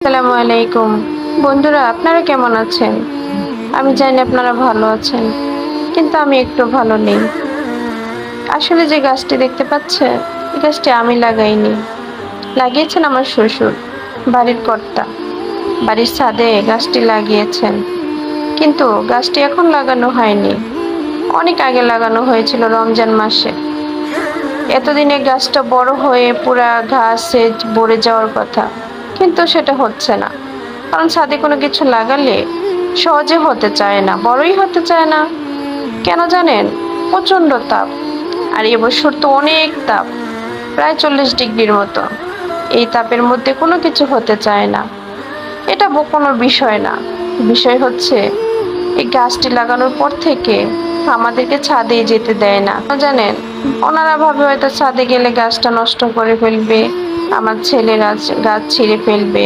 আসসালামু আলাইকুম বন্ধুরা, আপনারা কেমন আছেন? আমি জানি আপনারা ভালো আছেন, কিন্তু আমি একটু ভালো নেই। আসলে যে গাছটি দেখতে পাচ্ছে, এই গাছটি আমি লাগাইনি, লাগিয়েছেন আমার শ্বশুর, বাড়ির কর্তা। বাড়ির ছাদে গাছটি লাগিয়েছেন, কিন্তু গাছটি এখন লাগানো হয়নি, অনেক আগে লাগানো হয়েছিল, রমজান মাসে। এতদিনে গাছটা বড় হয়ে পুরা ঘাসে ভরে যাওয়ার কথা, কিন্তু সেটা হচ্ছে না। কারণ ছাদে কোনো কিছু লাগালে সহজে হতে চায় না, বড়ই হতে চায় না। কেন জানেন? প্রচন্ড তাপ। আর এবছর তো অনেক তাপ, প্রায় 40 ডিগ্রির মতো। এই তাপের মধ্যে কোনো কিছু হতে চায় না। এটা কোনো বিষয় না। বিষয় হচ্ছে, এই গাছটি লাগানোর পর থেকে আমাদেরকে ছাদে যেতে দেয় না, জানেন? ওনারা ভাবে হয়তো ছাদে গেলে গাছটা নষ্ট করে ফেলবে, আমার ছেলেরা গাছ ছিঁড়ে ফেলবে।